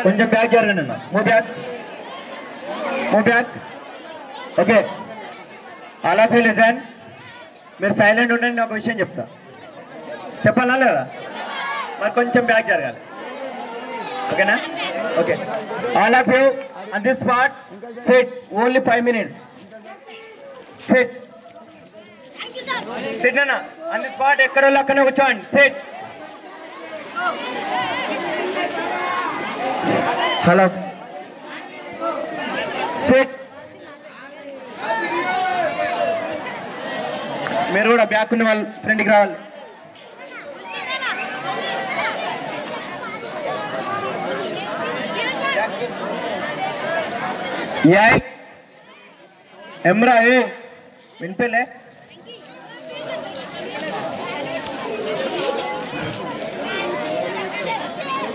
కొంచెం బ్యాక్ జరగండి అన్న. Move back. Okay, all of you listen. మీరు సైలెంట్ ఉండండి, ఒక విషయం చెప్తా. చెప్పాలా లేదా? మరి కొంచెం బ్యాక్ జరగాలి. ఓకేనా? Okay, all of you on this spot sit. Only 5 minutes. Sit అన్న ఆన్ ది స్పాట్. ఎక్కడో అక్కడనే కూర్చోండి. సిట్. Hello, sit. మీరు కూడా బ్యాక్ ఉన్న వాళ్ళు ఫ్రంట్కి రావాలి. ఎమ్రా వినిపిలే?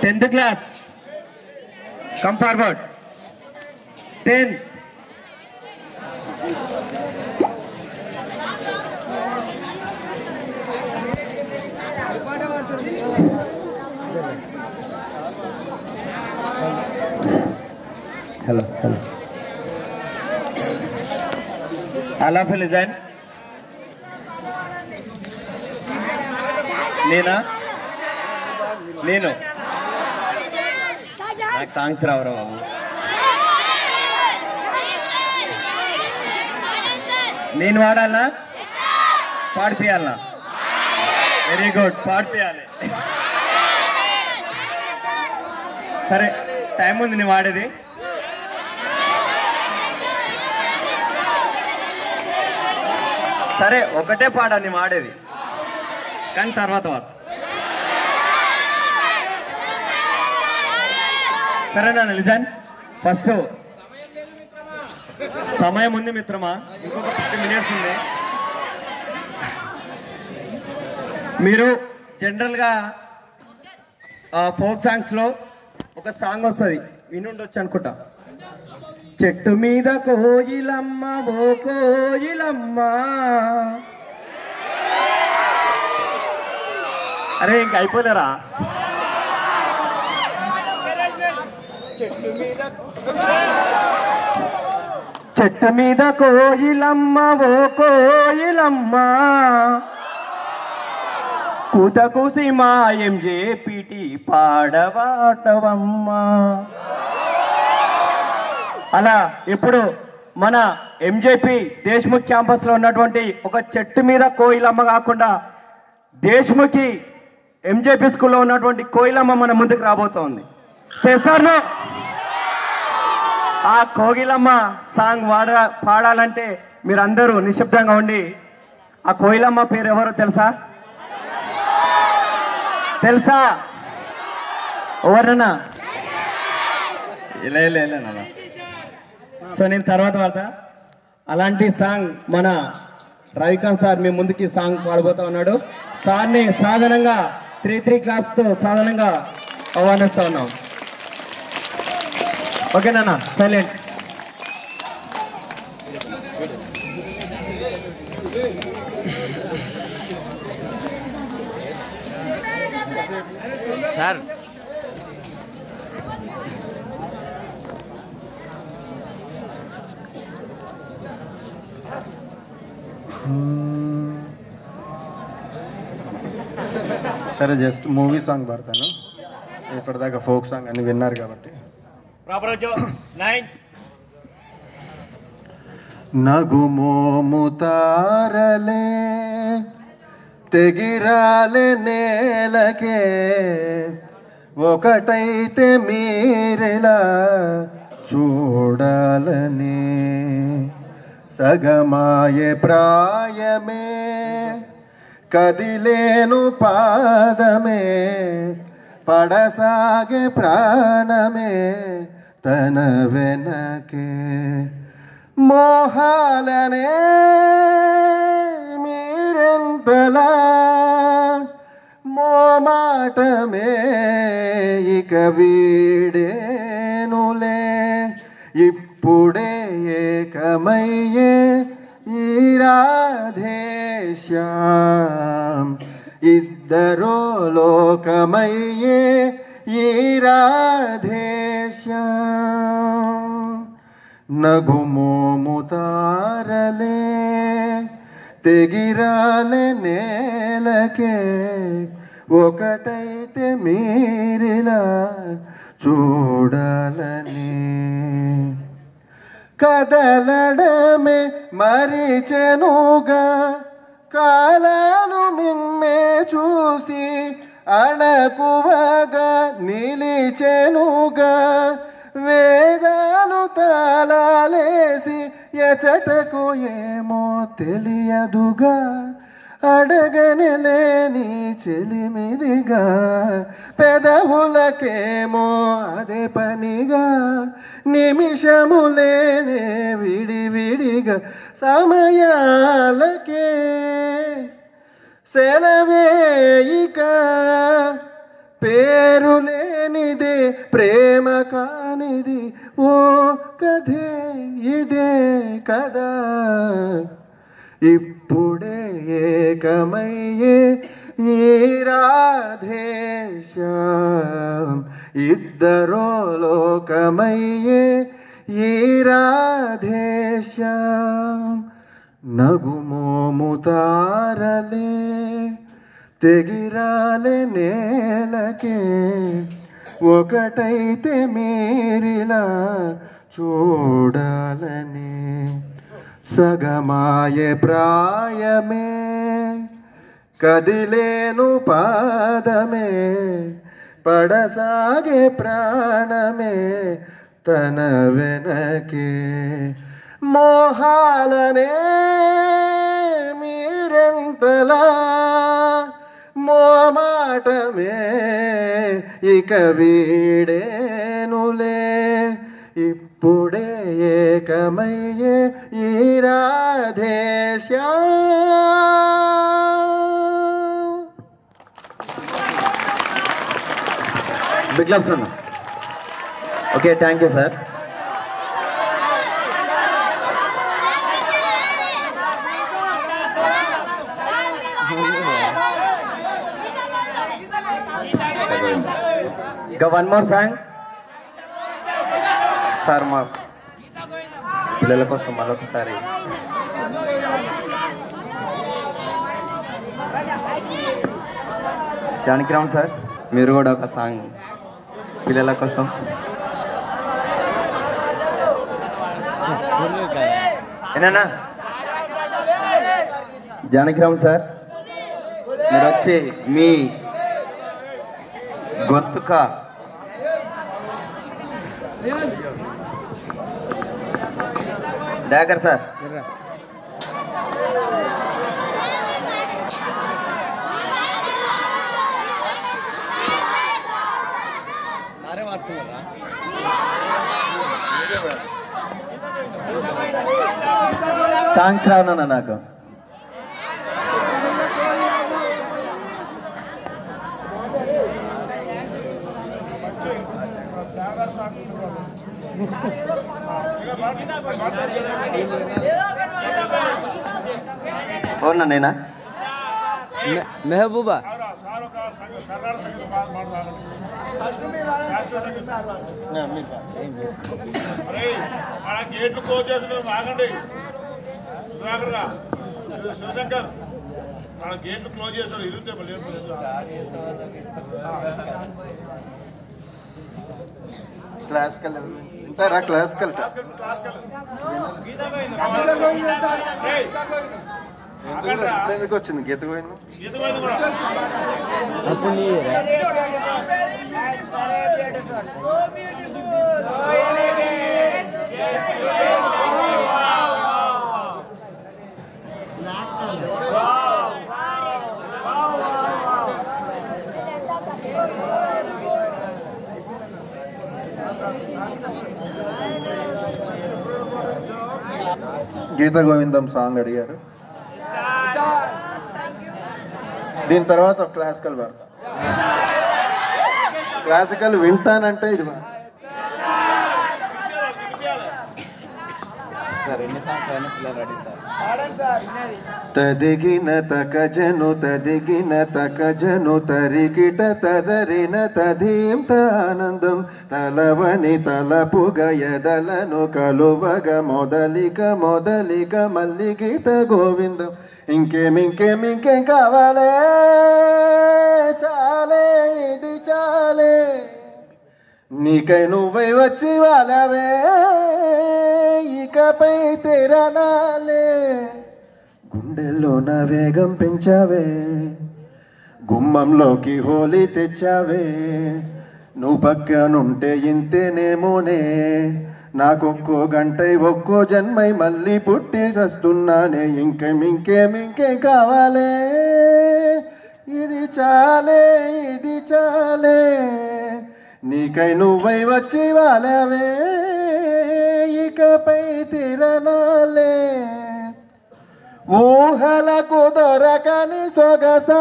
Tenth class, come forward. 10. Hello all of you listen. నేను నాకు సాంగ్స్ రావరా బాబు? నేను వాడాలనా? పాడిపియాలనా? Very good, పాడిపియాలి. సరే, టైం ఉంది నేను వాడేది. సరే, ఒకటే పాట నేను వాడేది, కానీ తర్వాత వాడు. సరేనా లిజన్? ఫస్ట్ సమయం ఉంది మిత్రమా, ఇంకొక 50 minutes ఉంది. మీరు జనరల్గా ఫోక్ సాంగ్స్లో ఒక సాంగ్ వస్తుంది, వినుండొచ్చు అనుకుంటా. చెట్టు మీద కోయిలమ్మ ఓ కోయిలమ్మ. అరే ఇంక అయిపోలేరా? చెట్టు మీద కోయిలమ్మ ఓ కోయిలమ్మ, కూత కూసి మాయం చేపిటి పాడవాటవమ్మ. అలా ఇప్పుడు మన ఎంజేపీ దేశ్ముఖ్ క్యాంపస్లో ఉన్నటువంటి ఒక చెట్టు మీద కోయిలమ్మ కాకుండా దేశ్ముఖి ఎంజేపీ స్కూల్లో ఉన్నటువంటి కోయిలమ్మ మన ముందుకు రాబోతోంది. చేస్తాను. ఆ కోగిలమ్మ సాంగ్ పాడాలంటే మీరందరూ నిశ్శబ్దంగా ఉండి, ఆ కోయిలమ్మ పేరు ఎవరో తెలుసా? ఎవరన్నా? ఇలా. సో నేను తర్వాత వాడతా. అలాంటి సాంగ్ మన రవికాంత్ సార్ మీ ముందుకి సాంగ్ పాడబోతా ఉన్నాడు. సార్ని సాధారణంగా 3 క్లాస్తో సాధారణంగా ఆహ్వానిస్తా ఉన్నాం. ఓకేనా? సైలెన్స్. సార్ సరే, జస్ట్ మూవీ సాంగ్ పాడతాను. ఇప్పటిదాకా ఫోక్ సాంగ్ అని విన్నారు కాబట్టి. నగుమోము తారలే తెగిరాలే నేలకే, ఒకటైతే మీరెలా చూడాలని, సగమాయే ప్రాయమే కదిలేను పాదమే, పడసాగే ప్రాణమే తన వెనకే, మోహాలనే మీరెంతలా మోమాటమే ఇక వీడేనులే, ఇప్పుడే ఏక ఏకమయ్యే ఈ రాధేశ్యాం ఇద్దరో లోకమయ్యే ఈ రాధేశ్యాం నగుమోముతారలే తెగిరాలే నేలకే ఒకటైతే మీరిలా చూడాలని కదలడమే మరిచెనుగా కాలాలు మిమ్మే చూసి అణకువగా నిలిచెనుగా వేదాలు తాళాలేసి ఎచటకు ఏమో తెలియదుగా అడగనలేని చెలిమిదిగా పెదవులకేమో అదే పనిగా నిమిషములేనే విడివిడిగా సమయాలకే సెలవేయిక పేరు లేనిదే ప్రేమ కానిది ఓ కథే ఇదే కదా ఇప్పుడే ఏకమయ్యే ఈ రాధేశ్యాం ఇద్దరో లోకమయ్యే ఈ రాధేశ్యాం నగుమోముతారలే తెగిరాలే నేలకే ఒకటైతే మీరిలా చూడాలని సగమాయే ప్రాయమే కదిలేను పాదమే పడసాగే ప్రాణమే తన వెనకే మోహాలనే మీరెంతలా మోమాటమే ఇక వీడేనులే ఇప్పుడే ఏకమయ్యే ఈ రాధేశ్యాం బిగ్ క్లాప్స్ అన్న. Okay, thank you sir. ఇంకా వన్ మోర్ సాంగ్ సార్, మా పిల్లల కోసం మరొకసారి. జానకిరామ్ సార్, మీరు కూడా ఒక సాంగ్ పిల్లల కోసం. ఏనా జానకిరామ్ సార్, మీరు వచ్చి మీ గొంతుక దయాకర్ సార్, సాంగ్స్ రావునా నాకు. అవునా నేనా మెహబూబా గేట్లు క్లోజ్ చేసుకుని ఆగండి. శివశంకర్ మన గేట్లు క్లోజ్ చేస్తారు. ఇరిగితే క్లాసికల్ ఇంటారా? క్లాసికల్ ఎందుకు వచ్చింది? గీత పోయింది. గీత గోవిందం సాంగ్ అడిగారు. దీని తర్వాత ఒక క్లాసికల్ పాడతా. క్లాసికల్ వింటానంటే ఇది సరే. తదిగిన తకజను తరికిట తదరిన తదీంత ఆనందం తలవని తలపుగ ఎదలను కలువగ మొదలిక మల్లిగీత గోవిందం ఇంకేం కావాలే చాలే ఇది చాలే నీకై నువ్వై వచ్చి వాళ్ళవే ఇకపై తెరనాలే గుండెల్లో నా వేగం పెంచావే గుమ్మంలోకి హోలీ తెచ్చావే నువ్వు పక్కనుంటే ఇంతేనేమోనే నాకొక్కో గంటై ఒక్కో జన్మై మళ్ళీ పుట్టి చస్తున్నానే ఇంకేం కావాలే ఇది చాలే నీకై నువ్వై వచ్చి వాళ్ళవే ఇకపై తిరణాలే ఊహలకు దొరకని సొగస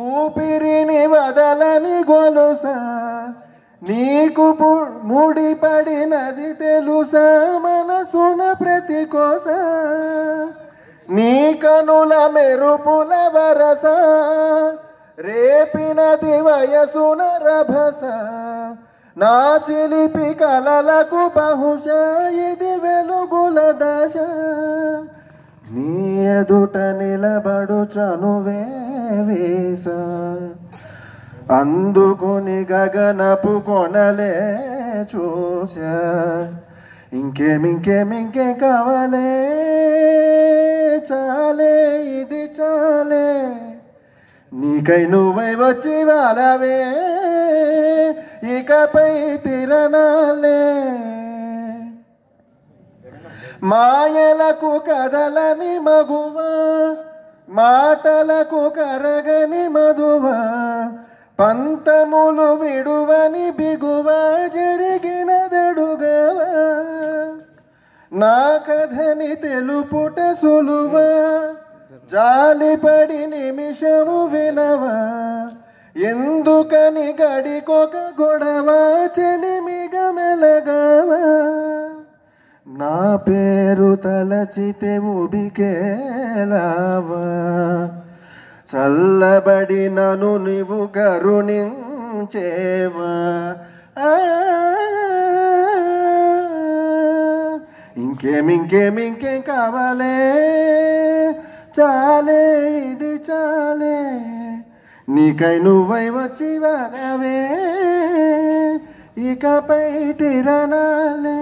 ఊపిరిని వదలని గొలుసా నీకు ముడిపడినది తెలుసా మనసున ప్రతి కోస నీ కనుల మెరుపుల వరస రేపినది వయసున రభస నా చిలిపి కలలకు బహుశా ఇది వెలుగుల దశ నీ ఎదుట నిలబడు చనువే వేస అందుకుని గగనపు కొనలే చూసా ఇంకేం కావాలే చాలే ఇది చాలే నీకై నువ్వై వచ్చి వాళ్ళవే ఇకపై తిరణాలే మాయలకు కదలని మగువా మాటలకు కరగని మధువా పంతములు విడువని బిగువా జరిగినదడుగవా నా కథని తెలుపుట సులువా జాలిపడి నిమిషము వినవా ఎందుకని గడికొక గొడవ చెలిమిగా మెలగవా నా పేరు తలచితే ఉబికేలావా చల్లబడి నన్ను నీవు కరుణించేవా ఇంకేం కావాలే చాలే ఇది చాలే నీకై నువ్వై వచ్చి వాళ్ళవే ఇకపై తిరణాలే